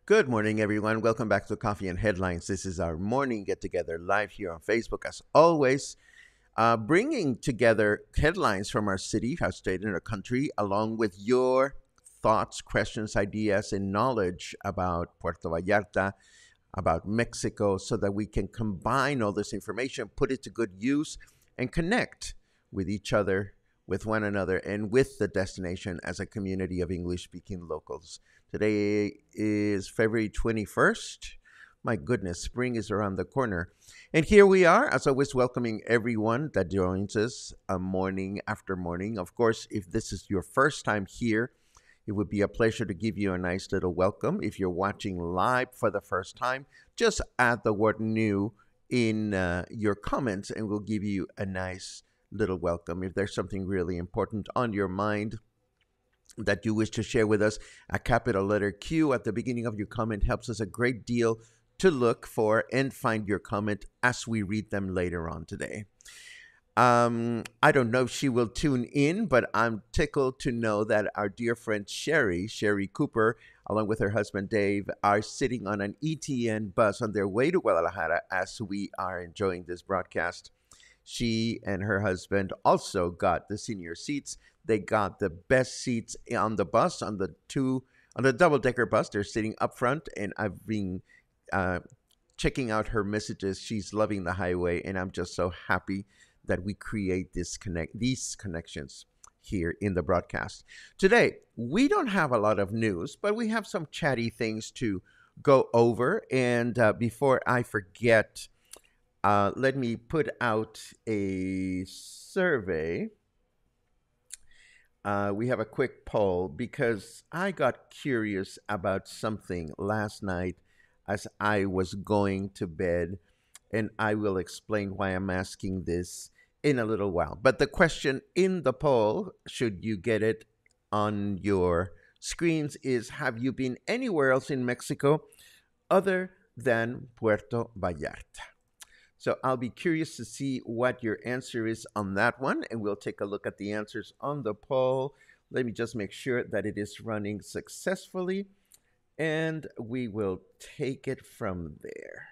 Good morning, everyone. Welcome back to Coffee and Headlines. This is our morning get-together live here on Facebook, as always, bringing together headlines from our city, our state, and our country, along with your thoughts, questions, ideas, and knowledge about Puerto Vallarta, about Mexico, so that we can combine all this information, put it to good use, and connect with each other, with one another, and with the destination as a community of English-speaking locals. Today is February 21st. My goodness, spring is around the corner. And here we are, as always, welcoming everyone that joins us morning after morning. Of course, if this is your first time here, it would be a pleasure to give you a nice little welcome. If you're watching live for the first time, just add the word new in your comments and we'll give you a nice little welcome. If there's something really important on your mind that you wish to share with us, a capital letter Q at the beginning of your comment helps us a great deal to look for and find your comment as we read them later on today. I don't know if she will tune in, but I'm tickled to know that our dear friend Sherry Cooper, along with her husband Dave, are sitting on an ETN bus on their way to Guadalajara as we are enjoying this broadcast. She and her husband also got the senior seats. They got the best seats on the bus, on the double-decker bus. They're sitting up front, and I've been checking out her messages. She's loving the highway, and I'm just so happy that we create these connections here in the broadcast. Today, we don't have a lot of news, but we have some chatty things to go over. And before I forget, let me put out a survey. We have a quick poll because I got curious about something last night as I was going to bed, and I will explain why I'm asking this in a little while. But the question in the poll, should you get it on your screens, is: have you been anywhere else in Mexico other than Puerto Vallarta? So I'll be curious to see what your answer is on that one, and we'll take a look at the answers on the poll. Let me just make sure that it is running successfully, and we will take it from there.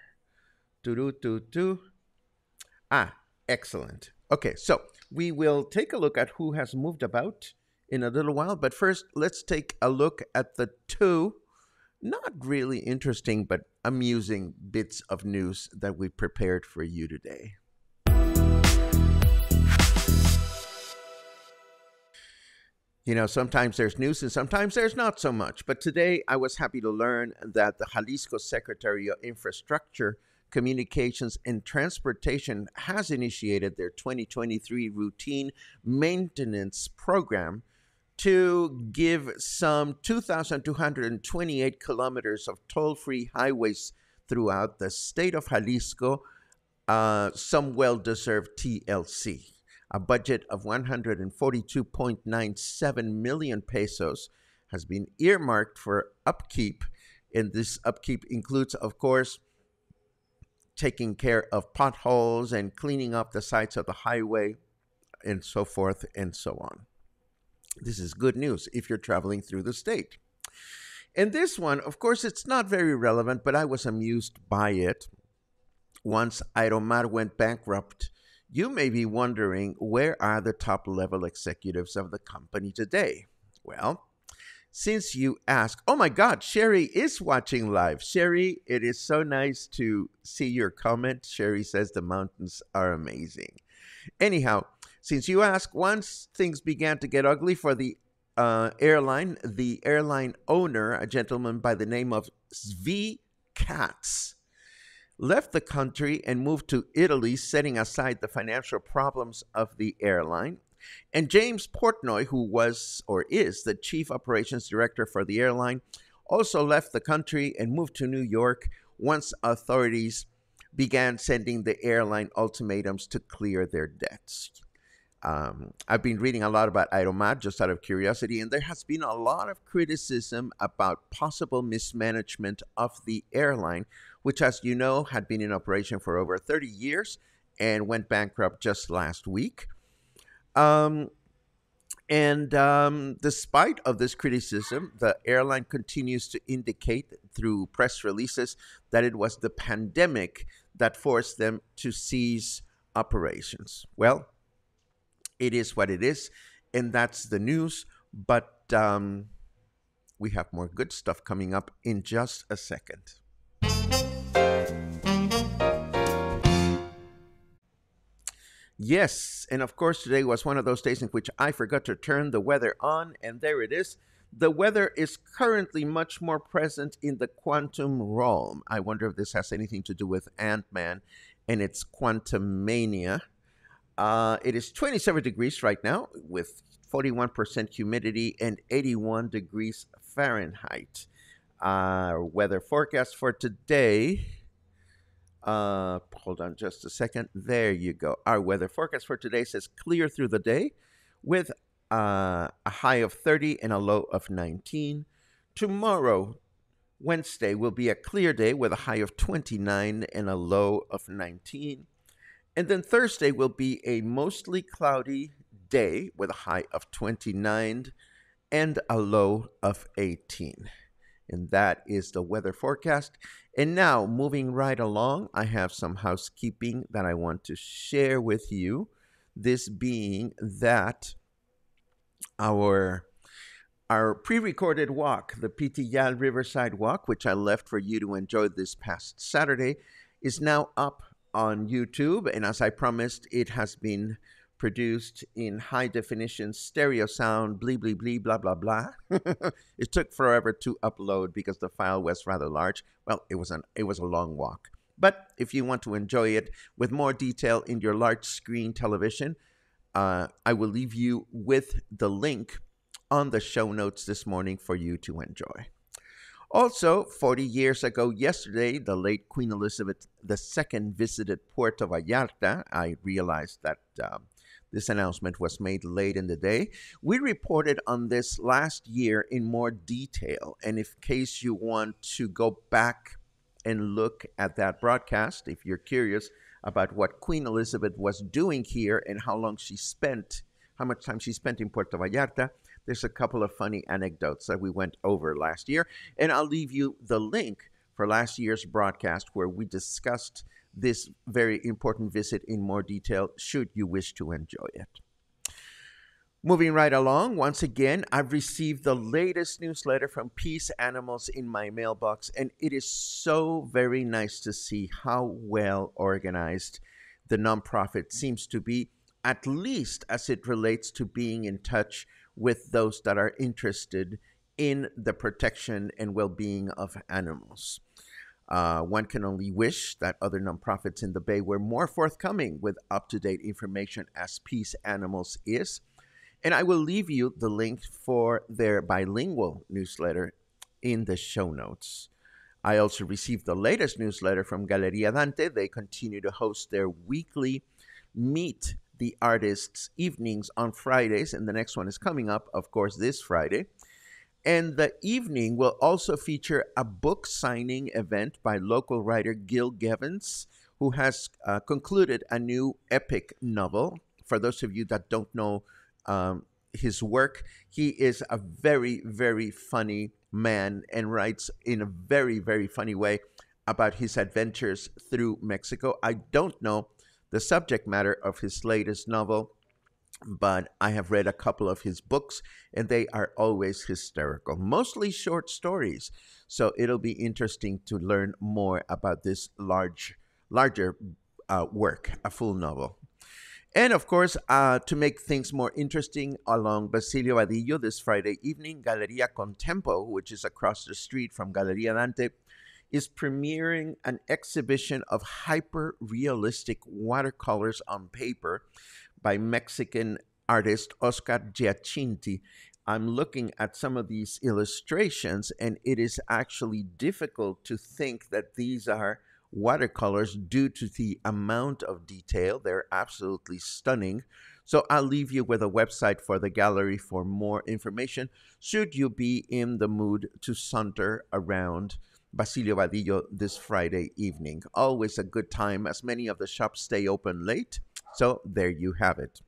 Excellent. Okay, so we will take a look at who has moved about in a little while, but first let's take a look at the two not really interesting but amusing bits of news that we prepared for you today. You know, sometimes there's news and sometimes there's not so much. But today I was happy to learn that the Jalisco Secretary of Infrastructure, Communications and Transportation has initiated their 2023 routine maintenance program to give some 2,228 kilometers of toll-free highways throughout the state of Jalisco some well-deserved TLC. A budget of 142.97 million pesos has been earmarked for upkeep. And this upkeep includes, of course, taking care of potholes and cleaning up the sides of the highway and so forth and so on. This is good news if you're traveling through the state. And this one, of course, it's not very relevant, but I was amused by it. Once Aeromar went bankrupt, you may be wondering, where are the top level executives of the company today? Well, since you ask, oh my God, Sherry is watching live. Sherry, it is so nice to see your comment. Sherry says the mountains are amazing. Anyhow, since you ask, once things began to get ugly for the airline owner, a gentleman by the name of Zvi Katz, left the country and moved to Italy, setting aside the financial problems of the airline. And James Portnoy, who was or is the chief operations director for the airline, also left the country and moved to New York once authorities began sending the airline ultimatums to clear their debts. I've been reading a lot about Aeromar just out of curiosity, and there has been a lot of criticism about possible mismanagement of the airline, which, as you know, had been in operation for over 30 years and went bankrupt just last week. Despite of this criticism, the airline continues to indicate through press releases that it was the pandemic that forced them to cease operations. Well, it is what it is, and that's the news. But we have more good stuff coming up in just a second. Yes, and of course today was one of those days in which I forgot to turn the weather on, and there it is. The weather is currently much more present in the quantum realm. I wonder if this has anything to do with Ant-Man and its quantum mania. It is 27 degrees right now with 41% humidity and 81 degrees Fahrenheit. Weather forecast for today. Hold on just a second. There you go. Our weather forecast for today says clear through the day with a high of 30 and a low of 19. Tomorrow, Wednesday, will be a clear day with a high of 29 and a low of 19. And then Thursday will be a mostly cloudy day with a high of 29 and a low of 18. And that is the weather forecast. And now, moving right along, I have some housekeeping that I want to share with you. This being that our pre-recorded walk, the Pitillal Riverside Walk, which I left for you to enjoy this past Saturday, is now up on YouTube. And as I promised, it has been produced in high definition stereo sound, blee, blee, blee, blah, blah, blah. It took forever to upload because the file was rather large. Well, it was a long walk. But if you want to enjoy it with more detail in your large screen television, I will leave you with the link on the show notes this morning for you to enjoy. Also, 40 years ago yesterday, the late Queen Elizabeth II visited Puerto Vallarta. I realized that this announcement was made late in the day. We reported on this last year in more detail. And in case you want to go back and look at that broadcast, if you're curious about what Queen Elizabeth was doing here and how much time she spent in Puerto Vallarta, there's a couple of funny anecdotes that we went over last year. And I'll leave you the link for last year's broadcast where we discussed this very important visit in more detail, should you wish to enjoy it. Moving right along, once again, I've received the latest newsletter from Peace Animals in my mailbox, and it is so very nice to see how well organized the nonprofit seems to be, at least as it relates to being in touch with those that are interested in the protection and well-being of animals. One can only wish that other nonprofits in the Bay were more forthcoming with up-to-date information as Peace Animals is. And I will leave you the link for their bilingual newsletter in the show notes. I also received the latest newsletter from Galeria Dante. They continue to host their weekly Meet the Artists evenings on Fridays, and the next one is coming up, of course, this Friday. And the evening will also feature a book signing event by local writer Gil Gevins, who has concluded a new epic novel. For those of you that don't know his work, he is a very, very funny man and writes in a very, very funny way about his adventures through Mexico. I don't know the subject matter of his latest novel, but I have read a couple of his books and they are always hysterical, mostly short stories. So it'll be interesting to learn more about this larger work, a full novel. And of course, to make things more interesting, along Basilio Vadillo this Friday evening, Galeria Contempo, which is across the street from Galeria Dante, is premiering an exhibition of hyper realistic watercolors on paper by Mexican artist Oscar Giacinti. I'm looking at some of these illustrations, and it is actually difficult to think that these are watercolors due to the amount of detail. They're absolutely stunning. So I'll leave you with a website for the gallery for more information should you be in the mood to saunter around Basilio Vadillo this Friday evening. Always a good time as many of the shops stay open late. So there you have it.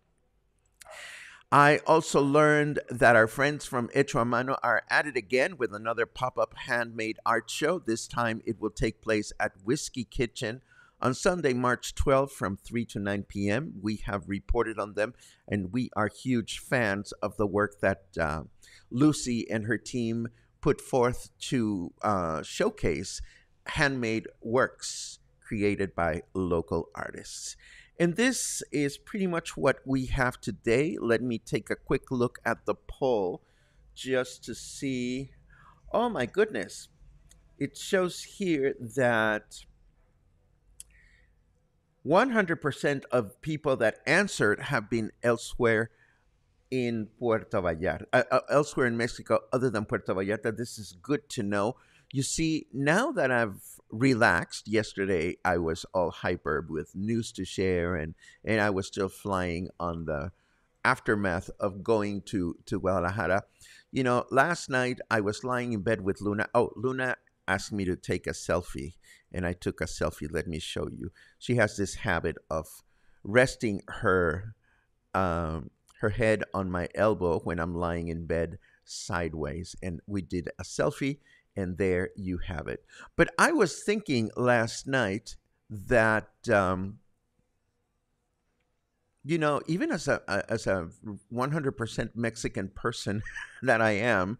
I also learned that our friends from Hecho, Mano are at it again with another pop-up handmade art show. This time it will take place at Whiskey Kitchen on Sunday, March 12th from 3 to 9 p.m. We have reported on them, and we are huge fans of the work that Lucy and her team put forth to showcase handmade works created by local artists. And this is pretty much what we have today. Let me take a quick look at the poll just to see. Oh my goodness. It shows here that 100% of people that answered have been elsewhere in Puerto Vallarta, elsewhere in Mexico other than Puerto Vallarta. This is good to know. You see, now that I've relaxed, yesterday I was all hyper with news to share, and I was still flying on the aftermath of going to Guadalajara. You know, last night I was lying in bed with Luna. Oh, Luna asked me to take a selfie, and I took a selfie. Let me show you. She has this habit of resting her head on my elbow when I'm lying in bed sideways. And we did a selfie, and there you have it. But I was thinking last night that, you know, even as a 100% Mexican person that I am,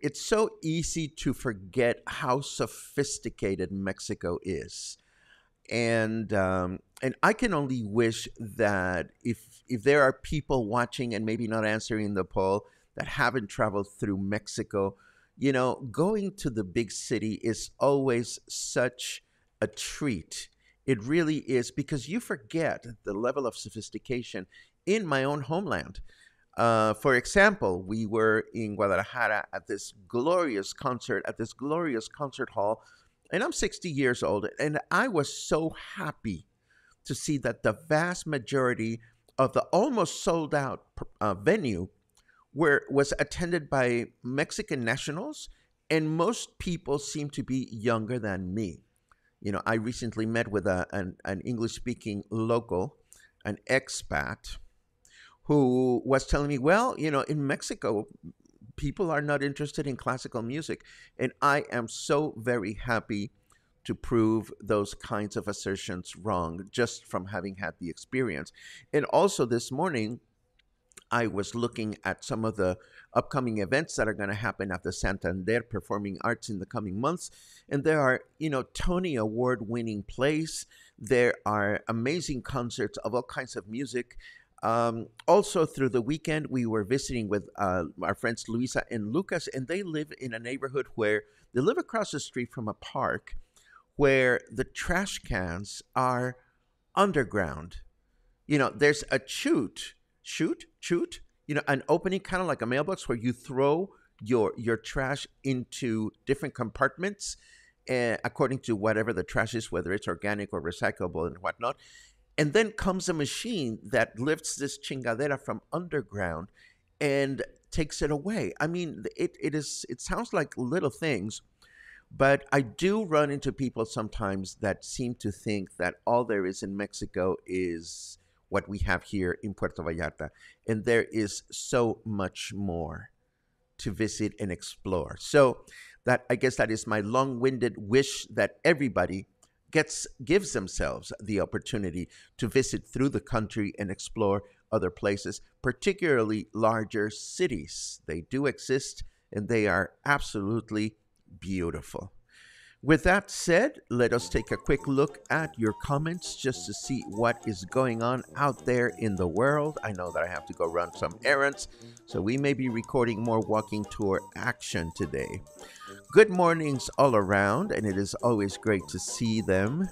it's so easy to forget how sophisticated Mexico is. And I can only wish that if there are people watching and maybe not answering the poll that haven't traveled through Mexico, you know, going to the big city is always such a treat. It really is, because you forget the level of sophistication in my own homeland. For example, we were in Guadalajara at this glorious concert, at this glorious concert hall, and I'm 60 years old, and I was so happy to see that the vast majority of the almost sold out venue was attended by Mexican nationals, and most people seem to be younger than me. You know, I recently met with an English-speaking local, an expat, who was telling me, well, you know, in Mexico, people are not interested in classical music. And I am so very happy to prove those kinds of assertions wrong just from having had the experience. And also this morning, I was looking at some of the upcoming events that are going to happen at the Santander Performing Arts in the coming months. And there are, you know, Tony Award winning plays. There are amazing concerts of all kinds of music. Also, through the weekend, we were visiting with our friends Luisa and Lucas, and they live in a neighborhood where they live across the street from a park where the trash cans are underground. You know, there's a chute, you know, an opening kind of like a mailbox where you throw your trash into different compartments according to whatever the trash is, whether it's organic or recyclable and whatnot. And then comes a machine that lifts this chingadera from underground and takes it away. I mean, it sounds like little things, but I do run into people sometimes that seem to think that all there is in Mexico is what we have here in Puerto Vallarta. And there is so much more to visit and explore. So that, I guess, that is my long-winded wish that everybody gives themselves the opportunity to visit through the country and explore other places, particularly larger cities. They do exist and they are absolutely beautiful. With that said, let us take a quick look at your comments just to see what is going on out there in the world. I know that I have to go run some errands, so we may be recording more walking tour action today. Good mornings all around, and it is always great to see them.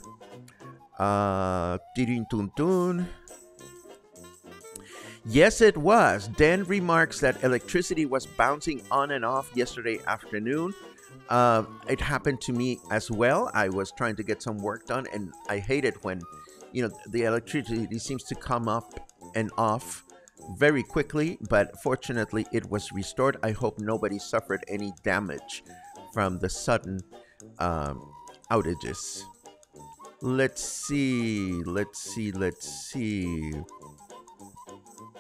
Tirin tun tun. Yes, it was. Dan remarks that electricity was bouncing on and off yesterday afternoon. It happened to me as well. I was trying to get some work done, and I hate it when, the electricity seems to come up and off very quickly, but fortunately it was restored. I hope nobody suffered any damage from the sudden outages. Let's see.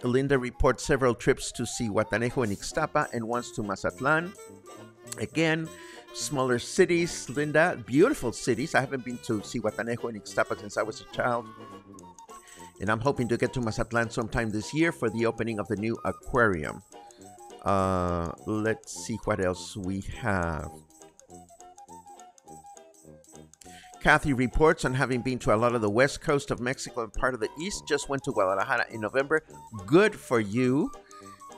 Linda reports several trips to Zihuatanejo and Ixtapa and once to Mazatlan. Again, smaller cities, Linda, beautiful cities. I haven't been to Zihuatanejo and Ixtapa since I was a child. And I'm hoping to get to Mazatlan sometime this year for the opening of the new aquarium. Let's see what else we have. Kathy reports on having been to a lot of the west coast of Mexico and part of the east. Just went to Guadalajara in November. Good for you.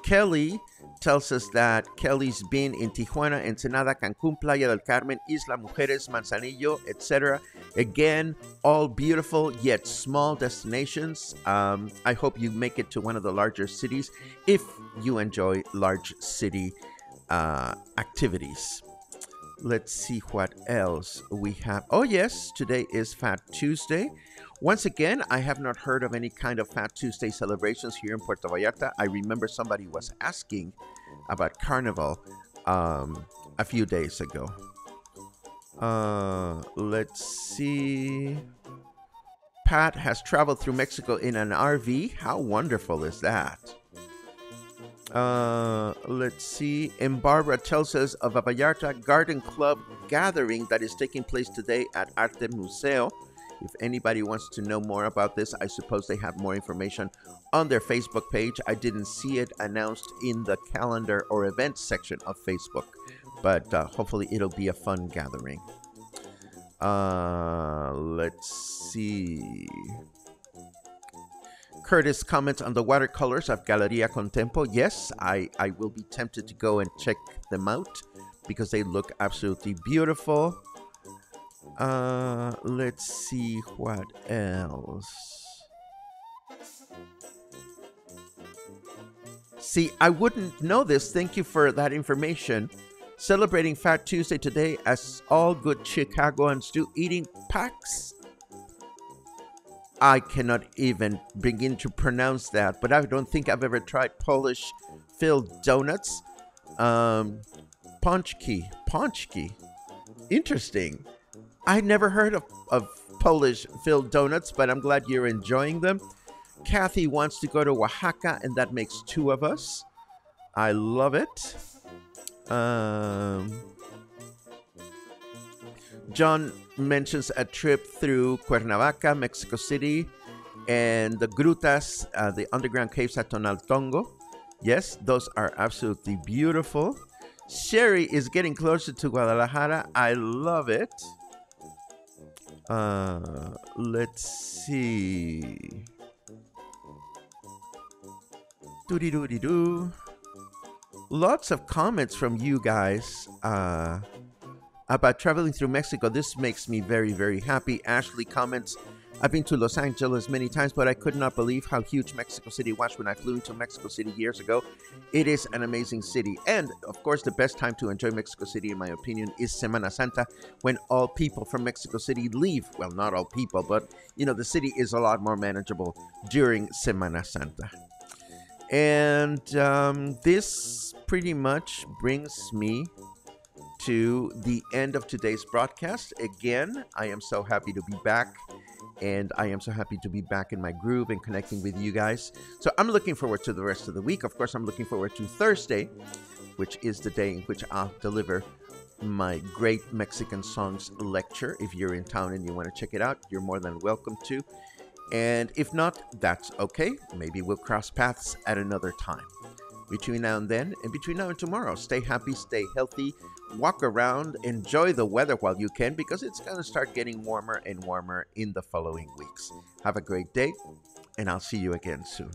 Kelly tells us that Kelly's been in Tijuana, Ensenada, Cancún, Playa del Carmen, Isla Mujeres, Manzanillo, etc. Again, all beautiful yet small destinations. I hope you make it to one of the larger cities if you enjoy large city activities. Let's see what else we have. Oh, yes, today is Fat Tuesday. Once again, I have not heard of any kind of Fat Tuesday celebrations here in Puerto Vallarta. I remember somebody was asking about Carnival a few days ago. Let's see. Pat has traveled through Mexico in an RV. How wonderful is that? Let's see. And Barbara tells us of a Vallarta Garden Club gathering that is taking place today at Arte Museo. If anybody wants to know more about this, I suppose they have more information on their Facebook page. I didn't see it announced in the calendar or events section of Facebook, but hopefully it'll be a fun gathering. Let's see. Curtis comments on the watercolors of Galeria Contempo. Yes, I will be tempted to go and check them out because they look absolutely beautiful. Let's see what else. See, I wouldn't know this. Thank you for that information. Celebrating Fat Tuesday today as all good Chicagoans do, eating Pax. I cannot even begin to pronounce that, but I don't think I've ever tried Polish filled donuts. Pączki. Interesting. I never heard of Polish filled donuts, but I'm glad you're enjoying them. Kathy wants to go to Oaxaca, and that makes two of us. I love it. John mentions a trip through Cuernavaca, Mexico City, and the grutas, the underground caves at Tonaltongo. Yes, those are absolutely beautiful. Sherry is getting closer to Guadalajara. I love it. Let's see. Doody-doody-doo. Lots of comments from you guys about traveling through Mexico. This makes me very, very happy. Ashley comments, I've been to Los Angeles many times, but I could not believe how huge Mexico City was when I flew into Mexico City years ago. It is an amazing city. And, of course, the best time to enjoy Mexico City, in my opinion, is Semana Santa, when all people from Mexico City leave. Well, not all people, but, the city is a lot more manageable during Semana Santa. And this pretty much brings me to the end of today's broadcast. Again, I am so happy to be back, and I am so happy to be back in my groove and connecting with you guys. So I'm looking forward to the rest of the week. Of course, I'm looking forward to Thursday, which is the day in which I'll deliver my great Mexican songs lecture. If you're in town and you want to check it out, you're more than welcome to. And if not, that's okay. Maybe we'll cross paths at another time. Between now and then, and between now and tomorrow, stay happy, stay healthy, walk around, enjoy the weather while you can, because it's going to start getting warmer and warmer in the following weeks. Have a great day, and I'll see you again soon.